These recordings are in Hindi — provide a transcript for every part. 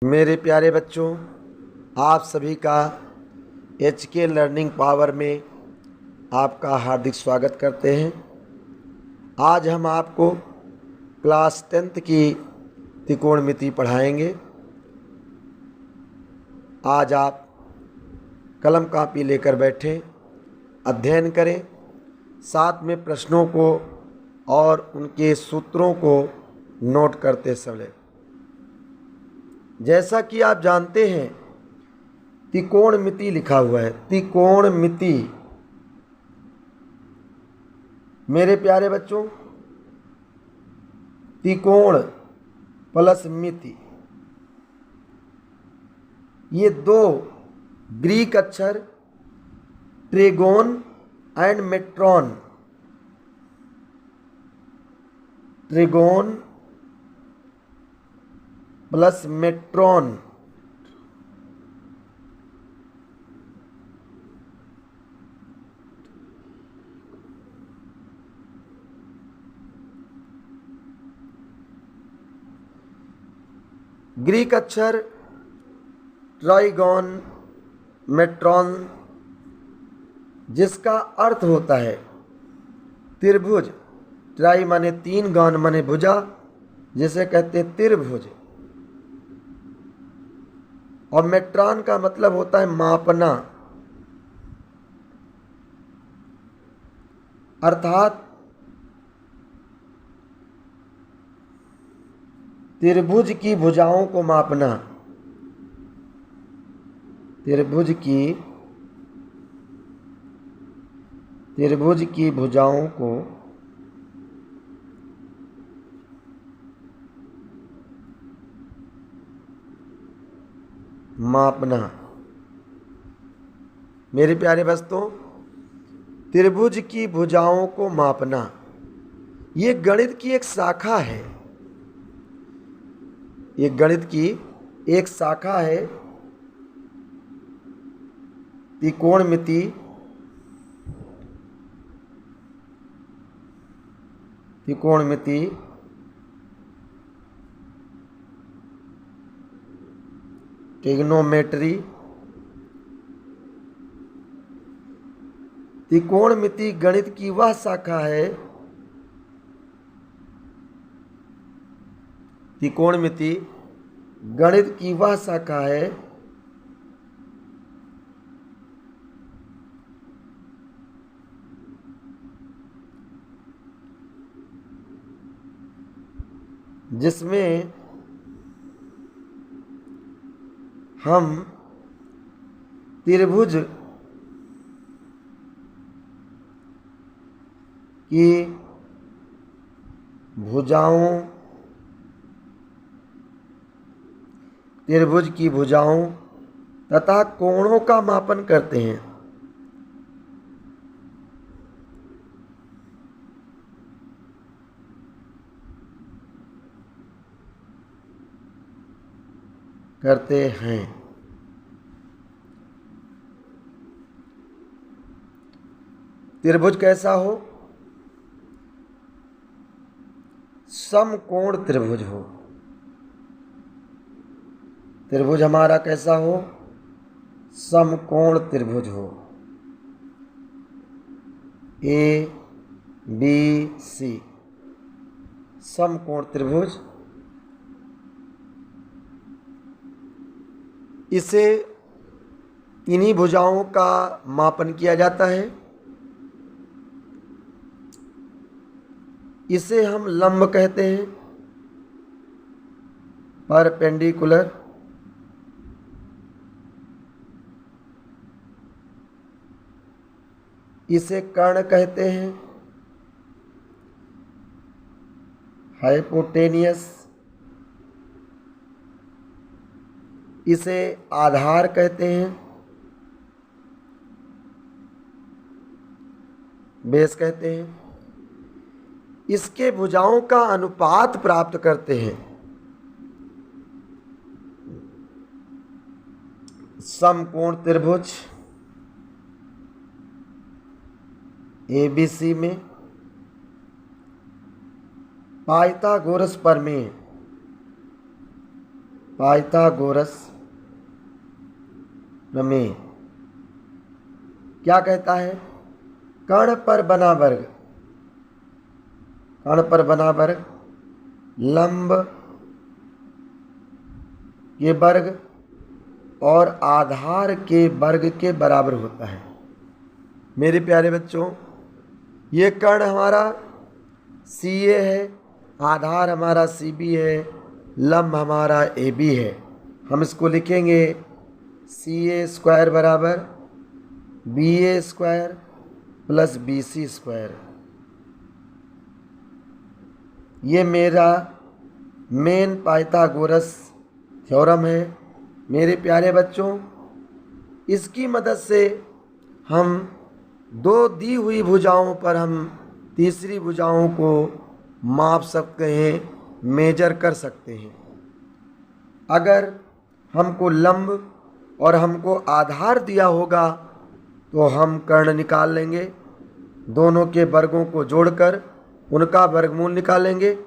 मेरे प्यारे बच्चों, आप सभी का HK लर्निंग पावर में आपका हार्दिक स्वागत करते हैं। आज हम आपको क्लास 10th की त्रिकोणमिति पढ़ाएंगे। आज आप कलम कापी लेकर बैठें, अध्ययन करें, साथ में प्रश्नों को और उनके सूत्रों को नोट करते चलें। जैसा कि आप जानते हैं, त्रिकोणमिति लिखा हुआ है। त्रिकोणमिति मेरे प्यारे बच्चों, त्रिकोण प्लस मिति, ये दो ग्रीक अक्षर ट्रेगोन एंड मेट्रॉन, ट्रेगोन प्लस मेट्रॉन, ग्रीक अक्षर ट्राइगोन मेट्रॉन, जिसका अर्थ होता है त्रिभुज। ट्राई माने तीन, गॉन माने भुजा, जिसे कहते हैं त्रिभुज। और मेट्रॉन का मतलब होता है मापना, अर्थात त्रिभुज की भुजाओं को मापना, त्रिभुज की भुजाओं को मापना। मेरे प्यारे दोस्तों, त्रिभुज की भुजाओं को मापना ये गणित की एक शाखा है। ये गणित की एक शाखा है। त्रिकोणमिति ट्रिग्नोमेट्री। त्रिकोणमिति गणित की वह शाखा है, त्रिकोणमिति गणित की वह शाखा है जिसमें हम त्रिभुज की भुजाओं तथा कोणों का मापन करते हैं। त्रिभुज कैसा हो? समकोण त्रिभुज हो। त्रिभुज हमारा कैसा हो? समकोण त्रिभुज हो। ABC समकोण त्रिभुज। इसे इन्हीं भुजाओं का मापन किया जाता है। इसे हम लंब कहते हैं, परपेंडिकुलर। इसे कर्ण कहते हैं, हाइपोटेनियस। इसे आधार कहते हैं, बेस कहते हैं। इसके भुजाओं का अनुपात प्राप्त करते हैं। समकोण त्रिभुज ABC में पाइथागोरस प्रमेय पाइथागोरस प्रमेय क्या कहता है? कर्ण पर बना वर्ग, कर्ण पर बना वर्ग लंब के वर्ग और आधार के वर्ग के बराबर होता है। मेरे प्यारे बच्चों, ये कर्ण हमारा CA है, आधार हमारा CB है, लंब हमारा AB है। हम इसको लिखेंगे CA² बराबर BA² प्लस BC²। ये मेरा मेन पाइथागोरस थ्योरम है। मेरे प्यारे बच्चों, इसकी मदद से हम दो दी हुई भुजाओं पर हम तीसरी भुजाओं को माप सकते हैं, मेजर कर सकते हैं। अगर हमको लंब और हमको आधार दिया होगा तो हम कर्ण निकाल लेंगे, दोनों के वर्गों को जोड़कर उनका वर्गमूल निकालेंगे,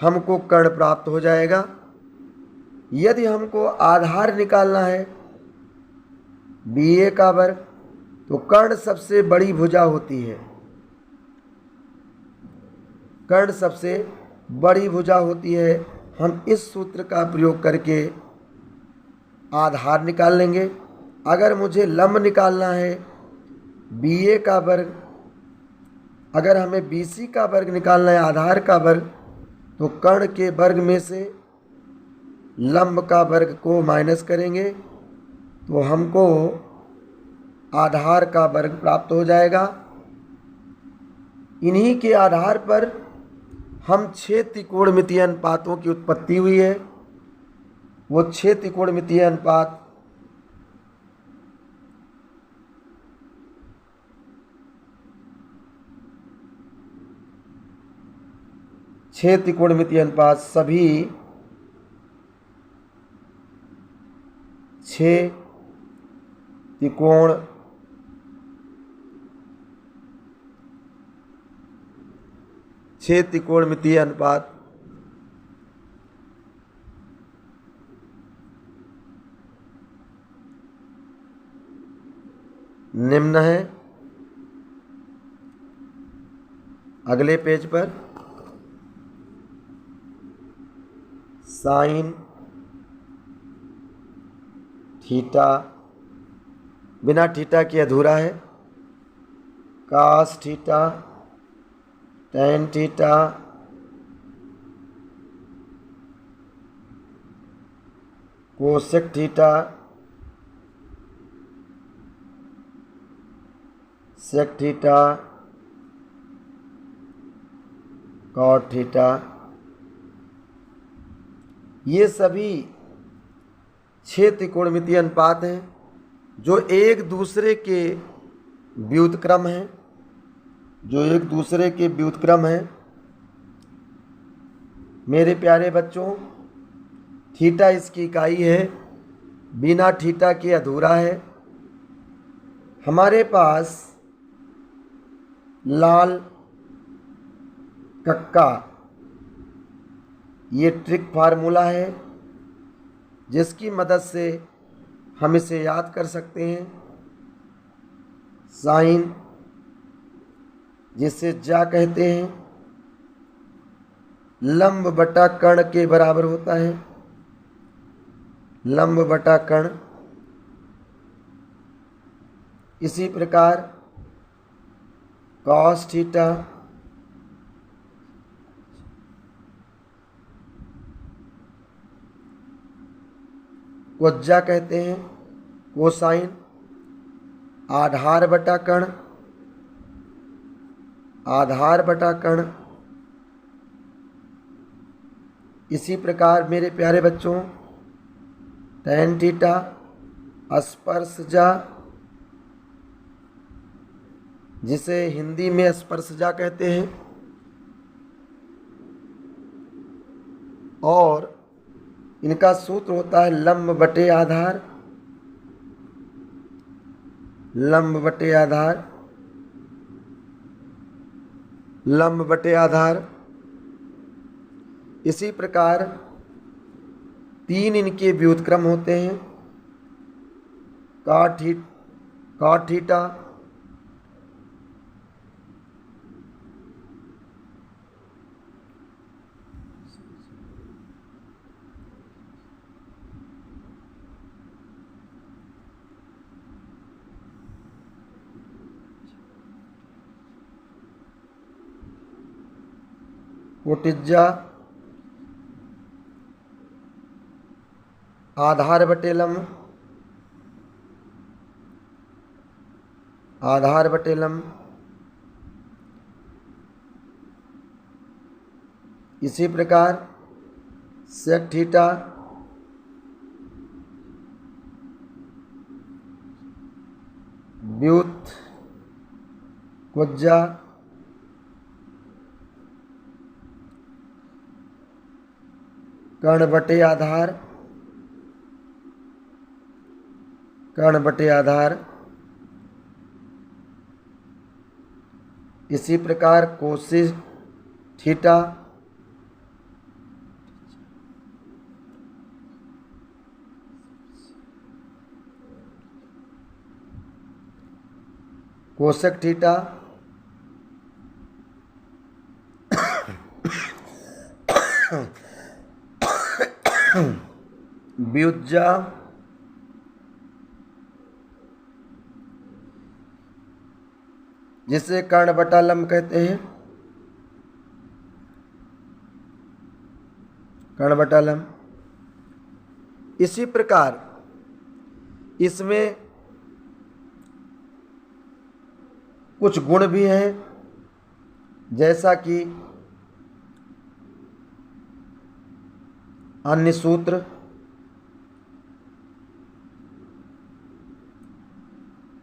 हमको कर्ण प्राप्त हो जाएगा। यदि हमको आधार निकालना है BA का वर्ग, तो कर्ण सबसे बड़ी भुजा होती है, कर्ण सबसे बड़ी भुजा होती है। हम इस सूत्र का प्रयोग करके आधार निकाल लेंगे। अगर मुझे लंब निकालना है BA का वर्ग, अगर हमें BC का वर्ग निकालना है, आधार का वर्ग, तो कर्ण के वर्ग में से लंब का वर्ग को माइनस करेंगे तो हमको आधार का वर्ग प्राप्त हो जाएगा। इन्हीं के आधार पर हम 6 त्रिकोणमितीय अनुपातों की उत्पत्ति हुई है। वो 6 त्रिकोणमितीय अनुपात सभी 6 त्रिकोणमितीय अनुपात निम्न है। अगले पेज पर साइन थीटा बिना थीटा के अधूरा है, cos theta, tan theta, cosec theta, sec theta, cot theta, ये सभी 6 त्रिकोणमितीय अनुपात हैं जो एक दूसरे के व्युत्क्रम हैं, मेरे प्यारे बच्चों, थीटा इसकी इकाई है, बिना थीटा के अधूरा है। हमारे पास लाल कक्का ये ट्रिक फार्मूला है जिसकी मदद से हम इसे याद कर सकते हैं। साइन जिसे जा कहते हैं लंब बटा कर्ण के बराबर होता है, लंब बटा कर्ण। इसी प्रकार कॉस थीटा को जा कहते हैं, कोसाइन आधार बटा कर्ण, आधार बटा कर्ण। इसी प्रकार मेरे प्यारे बच्चों टैन थीटा स्पर्शजा, जिसे हिंदी में स्पर्शजा कहते हैं, और इनका सूत्र होता है लंब बटे आधार, लंब बटे आधार, लंब बटे आधार। इसी प्रकार तीन इनके व्युत्क्रम होते हैं, कॉट थीटा, कोटिज्जा, आधार बटे लंब, आधार बटे लंब, इसी प्रकार सेक थीटा, व्युत कुज्जा, कर्ण बटे आधार, कर्ण बटे आधार, इसी प्रकार कोसिस थीटा, कोसेक थीटा, व्युत्जा, जिसे कर्ण बटा लंब कहते हैं, कर्ण बटा लंब। इसी प्रकार इसमें कुछ गुण भी हैं, जैसा कि अन्य सूत्र,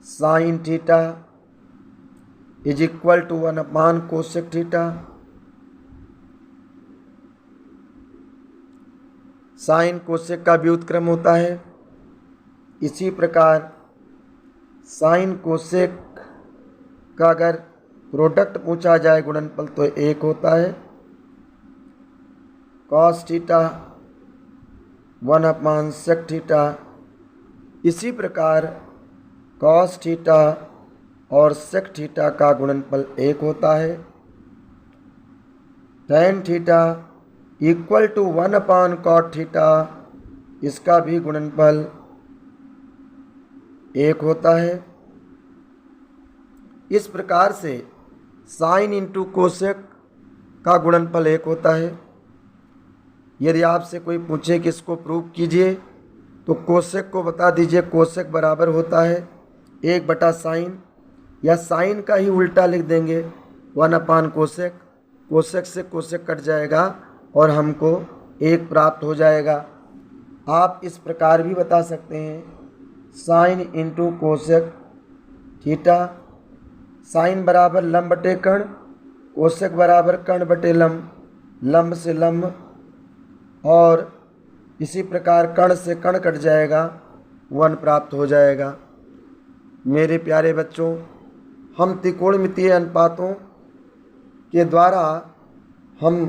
sine theta is equal to 1 cosec theta, sine cosec का व्युत्क्रम होता है। इसी प्रकार साइन कोसेक का अगर प्रोडक्ट पूछा जाए गुणनफल तो 1 होता है। कॉस थीटा 1 सेक थीटा, इसी प्रकार कॉस थीटा और सेक थीटा का गुणनफल 1 होता है। Tan theta equal to 1 cot theta, इसका भी गुणनफल 1 होता है। इस प्रकार से साइन इंटू कोसेक का गुणनफल 1 होता है। यदि आपसे कोई पूछे कि इसको प्रूव कीजिए तो कोसेक को बता दीजिए, कोसेक बराबर होता है 1 बटा साइन, या साइन का ही उल्टा लिख देंगे 1 कोसेक, कोसेक से कोसेक कट जाएगा और हमको 1 प्राप्त हो जाएगा। आप इस प्रकार भी बता सकते हैं, sine into cosec theta, sine बराबर लंब बटे कर्ण, कोसेक बराबर कर्ण बटे लंब, लंब से लंब, और इसी प्रकार कर्ण से कर्ण कट जाएगा, 1 प्राप्त हो जाएगा। मेरे प्यारे बच्चों, हम त्रिकोणमितीय अनुपातों के द्वारा हम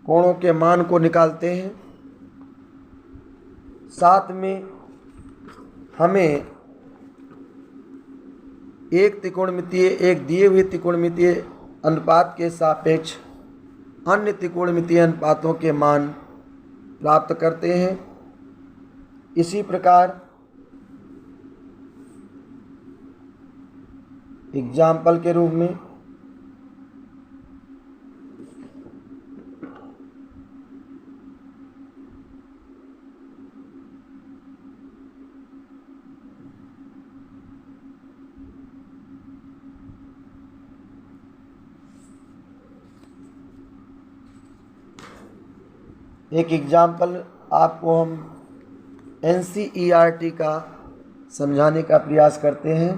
कोणों के मान को निकालते हैं। साथ में हमें एक दिए हुए त्रिकोणमितीय अनुपात के सापेक्ष अन्य त्रिकोणमितीय अनुपातों के मान प्राप्त करते हैं। इसी प्रकार एग्जाम्पल के रूप में एक एग्जाम्पल आपको हम NCERT का समझाने का प्रयास करते हैं।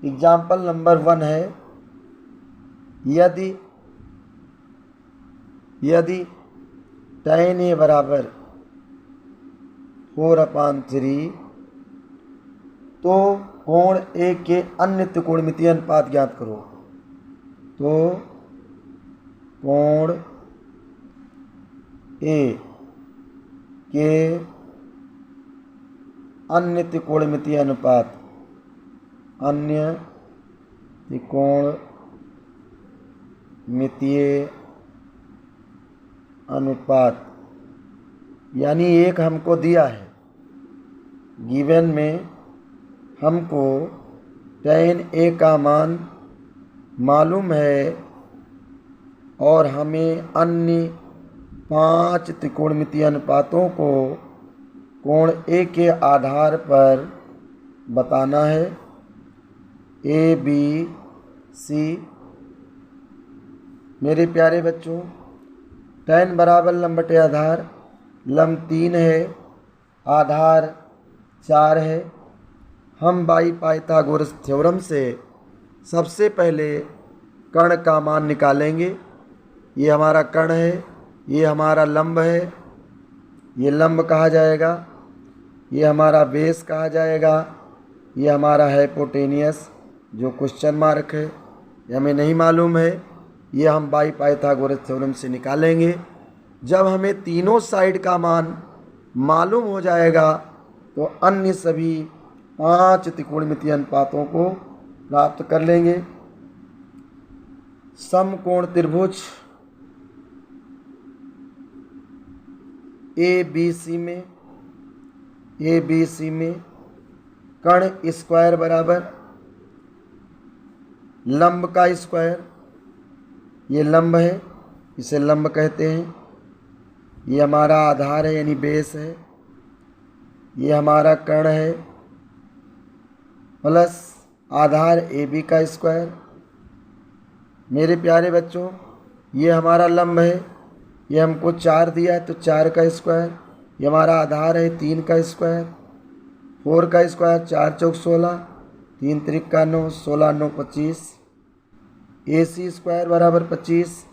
एग्जाम्पल नंबर 1 है, यदि tan A बराबर 4/3 तो कोण A के अन्य त्रिकोणमितीय अनुपात ज्ञात करो। तो कोण A के अन्य त्रिकोणमितीय अनुपात, अन्य त्रिकोणमितीय अनुपात, यानी एक हमको दिया है गिवन में, हमको tan A का मान मालूम है और हमें अन्य 5 त्रिकोणमितीय अनुपातों को कोण A के आधार पर बताना है। A B C। मेरे प्यारे बच्चों, tan बराबर लंब बटे आधार, लंब 3 है, आधार 4 है। हम बाई पाइथागोरस थ्योरम से सबसे पहले कर्ण का मान निकालेंगे। ये हमारा कर्ण है, ये हमारा लंब है, ये लंब कहा जाएगा, ये हमारा बेस कहा जाएगा, ये हमारा हाइपोटेनियस जो क्वेश्चन मार्क है, ये हमें नहीं मालूम है, ये हम बाई पाइथागोरस थ्योरम से निकालेंगे। जब हमें तीनों साइड का मान मालूम हो जाएगा तो अन्य सभी 5 त्रिकोणमितीय अनुपातों को प्राप्त कर लेंगे। समकोण त्रिभुज ABC में कर्ण स्क्वायर बराबर लंब का स्क्वायर, ये लंब है, इसे लंब कहते हैं। ये हमारा आधार है यानी बेस है, ये हमारा कर्ण है, प्लस आधार AB का स्क्वायर। मेरे प्यारे बच्चों, ये हमारा लंब है, ये हमको 4 दिया है तो 4 का स्क्वायर, ये हमारा आधार है 3 का स्क्वायर, 4 का स्क्वायर 4 चौक 16, 3 त्रिक का 9, 16 9 25। AC स्क्वायर बराबर 25,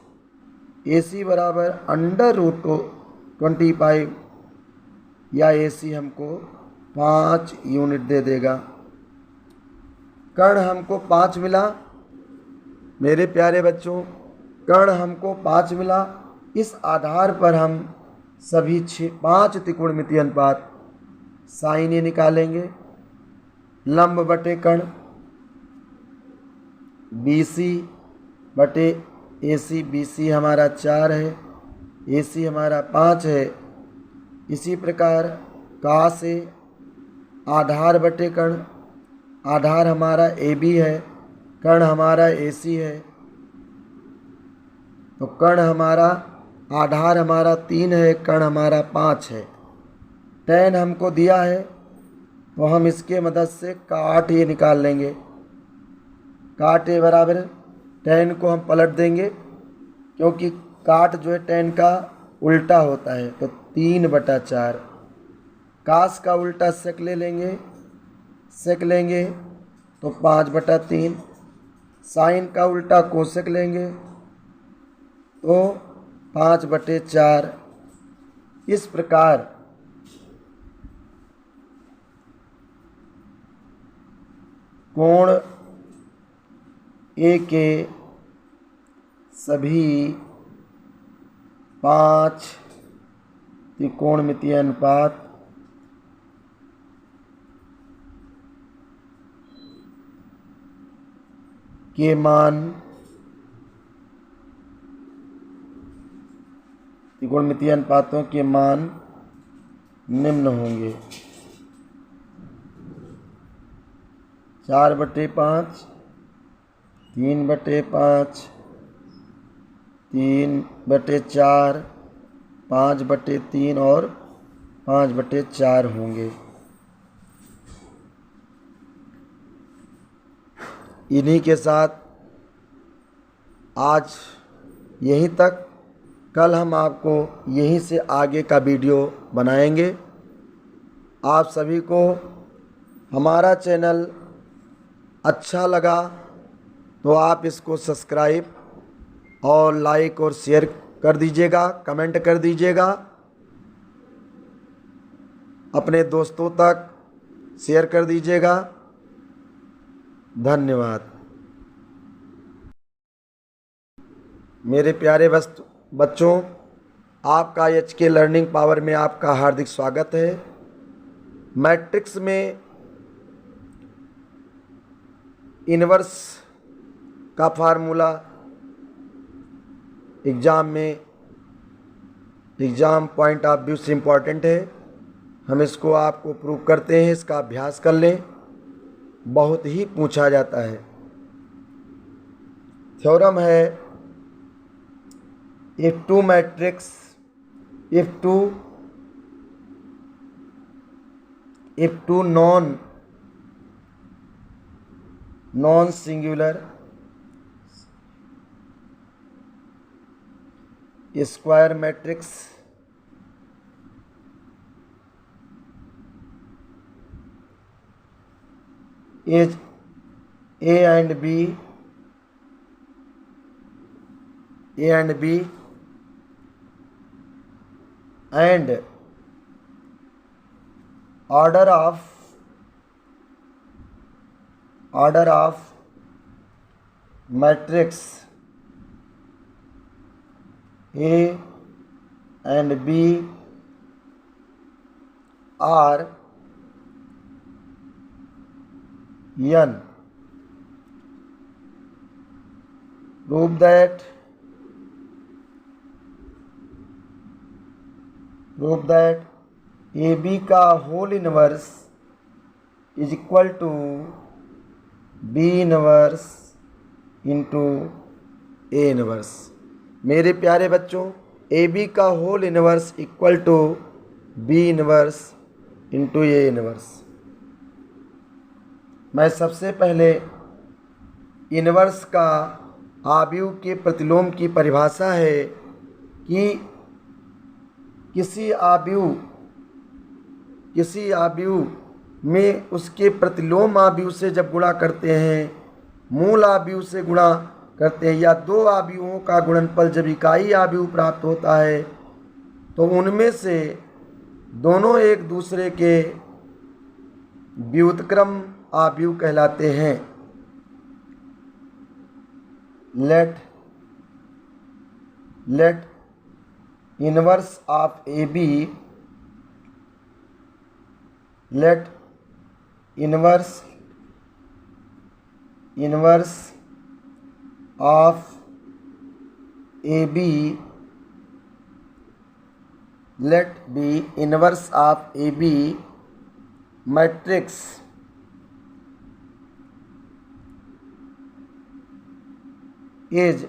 AC बराबर √25 या AC हमको 5 यूनिट दे देगा। कर्ण हमको 5 मिला। मेरे प्यारे बच्चों, कर्ण हमको 5 मिला। इस आधार पर हम सभी 5 त्रिकोणमितीय अनुपात साइन ए निकालेंगे। लंब बटे कर्ण BC बटे AC, BC हमारा 4 है, AC हमारा 5 है। इसी प्रकार का से आधार बटे कर्ण, आधार हमारा AB है, कर्ण हमारा AC है, तो कर्ण हमारा आधार हमारा 3 है, कर्ण हमारा 5 है। tan हमको दिया है तो हम इसके मदद से काट ये निकाल लेंगे। काट ए बराबर tan को हम पलट देंगे क्योंकि काट जो है tan का उल्टा होता है, तो 3/4। कास का उल्टा सेक ले लेंगे, सेक लेंगे तो 5/3। साइन का उल्टा कोसेक लेंगे तो 5/4। इस प्रकार कोण ए के सभी 5 त्रिकोणमितीय अनुपात के मान त्रिकोणमितीय अनुपातों के मान निम्न होंगे। 4/5, 3/5, 3/4, 5/3 और 5/4 होंगे। इन्हीं के साथ आज यहीं तक। कल हम आपको यहीं से आगे का वीडियो बनाएंगे। आप सभी को हमारा चैनल अच्छा लगा तो आप इसको सब्सक्राइब और लाइक और शेयर कर दीजिएगा, कमेंट कर दीजिएगा, अपने दोस्तों तक शेयर कर दीजिएगा। धन्यवाद। मेरे प्यारे बच्चों, आपका एच के लर्निंग पावर में आपका हार्दिक स्वागत है। मैट्रिक्स में इनवर्स का formula exam point of view से इम्पॉर्टेंट है। हम इसको आपको प्रूव करते हैं, इसका अभ्यास कर लें, बहुत ही पूछा जाता है। थ्योरम है if two non-singular square matrix is A and B and order of matrix A and B are n. Prove that AB का whole inverse is equal to B inverse into A inverse. मेरे प्यारे बच्चों, AB का whole inverse equal to B inverse into A inverse. मैं सबसे पहले इनवर्स का आव्यूह के प्रतिलोम की परिभाषा है कि किसी आव्यूह में उसके प्रतिलोम आव्यूह से जब गुणा करते हैं, मूल आव्यूह से गुणा करते हैं, या दो आव्यूहों का गुणनफल जब इकाई आव्यूह प्राप्त होता है तो उनमें से दोनों एक दूसरे के व्युत्क्रम आव्यूह कहलाते हैं। Let inverse of AB matrix is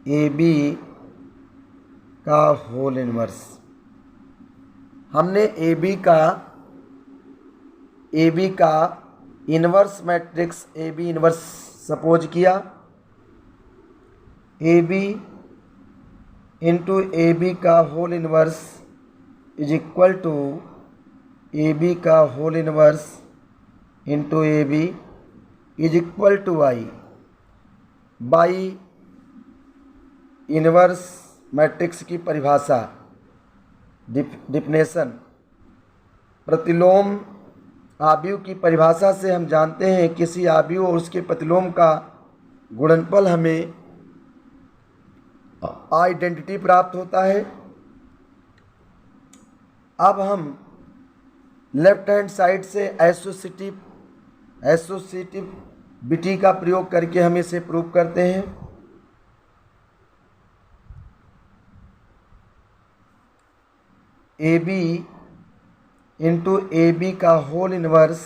AB का होल इनवर्स। हमने AB का inverse matrix AB inverse suppose किया। AB इंटू AB का whole inverse is equal to AB का whole inverse into AB is equal to I by inverse matrix की परिभाषा, डिफिनेशन। प्रतिलोम आव्यूह की परिभाषा से हम जानते हैं किसी आव्यूह और उसके प्रतिलोम का गुणनफल हमें आइडेंटिटी प्राप्त होता है। अब हम लेफ्ट हैंड साइड से एसोसिएटिविटी का प्रयोग करके हम इसे प्रूव करते हैं। AB इंटू AB का whole inverse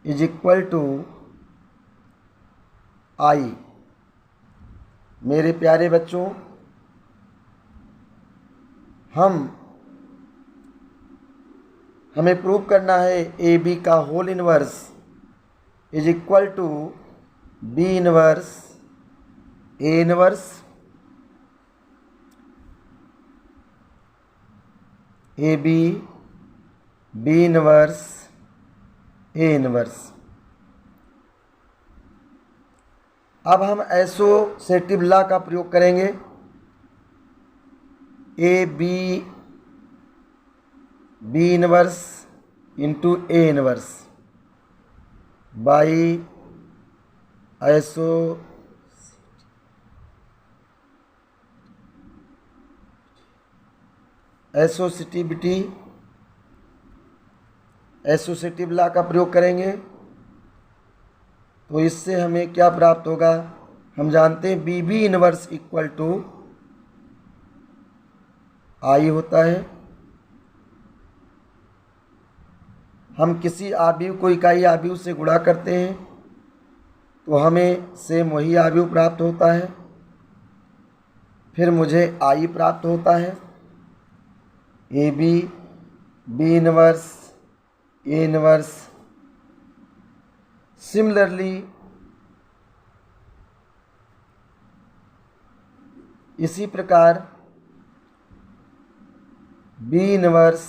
is equal to I। मेरे प्यारे बच्चों, हमें प्रूव करना है AB का whole inverse is equal to B inverse A inverse AB B inverse A inverse. अब हम एसोसिएटिव लॉ का प्रयोग करेंगे। AB B inverse into A inverse by associative law का प्रयोग करेंगे तो इससे हमें क्या प्राप्त होगा। हम जानते हैं B B inverse equal to I होता है। हम किसी आव्यूह को इकाई आव्यूह से गुणा करते हैं तो हमें सेम वही आव्यूह प्राप्त होता है। फिर मुझे आई प्राप्त होता है। A B, B inverse, A inverse. Similarly इसी प्रकार B inverse,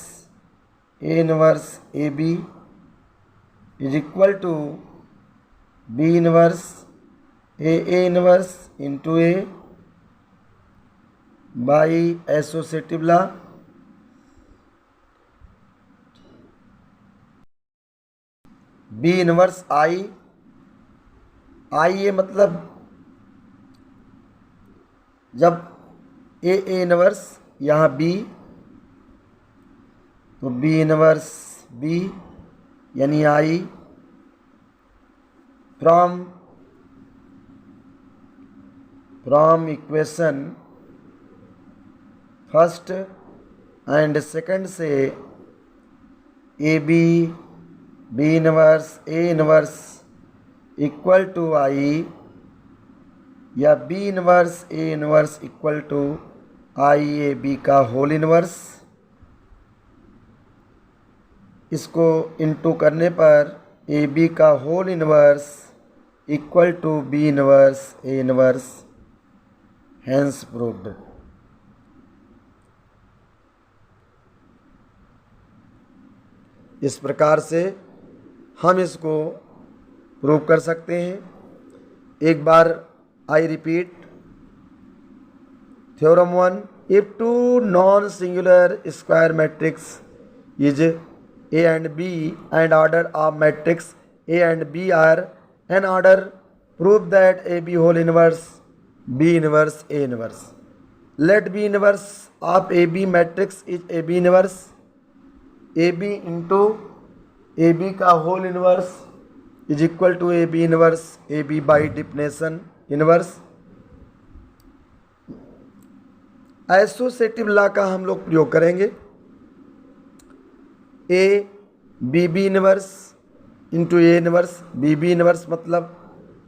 A inverse A B is equal to B inverse A inverse into A by associative law. B inverse I, ये मतलब जब ए इनवर्स यहाँ बी तो बी इनवर्स बी यानी I from equation first and second से A B inverse A inverse equal to I या B inverse A inverse equal to I A B का होल इनवर्स। इसको इनटू करने पर ए बी का whole inverse equal to B inverse A inverse, hence proved. इस प्रकार से हम इसको प्रूव कर सकते हैं। एक बार I repeat theorem 1, if two non singular square matrix is A and B and order of matrix A and B are an order, prove that AB whole inverse B inverse A inverse. Let B inverse of AB matrix is AB inverse AB into AB का whole inverse is equal to AB inverse AB by definition inverse। Associative law का हम लोग प्रयोग करेंगे। A B B inverse into A inverse, B B inverse मतलब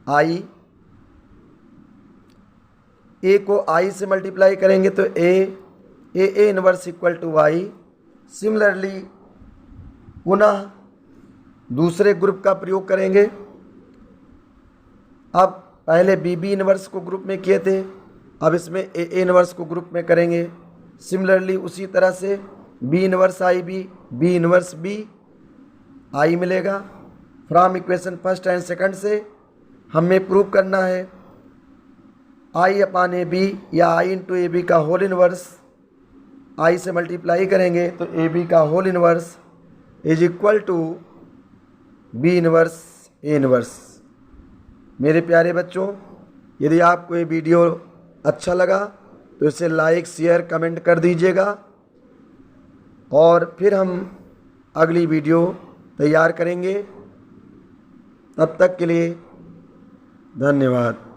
आई, ए को आई से मल्टीप्लाई करेंगे तो A inverse equal to I. Similarly पुनः दूसरे ग्रुप का प्रयोग करेंगे। अब पहले बी बी इनवर्स को ग्रुप में किए थे, अब इसमें ए इनवर्स को ग्रुप में करेंगे। सिमिलरली उसी तरह से B inverse I B inverse B I मिलेगा। From equation first and second से हमें प्रूव करना है आई अपान ए बी या आई इंटू ए बी का होल इनवर्स आई से मल्टीप्लाई करेंगे तो ए बी का whole inverse is equal to B inverse A inverse. मेरे प्यारे बच्चों, यदि आपको ये वीडियो अच्छा लगा तो इसे लाइक शेयर कमेंट कर दीजिएगा और फिर हम अगली वीडियो तैयार करेंगे। तब तक के लिए धन्यवाद।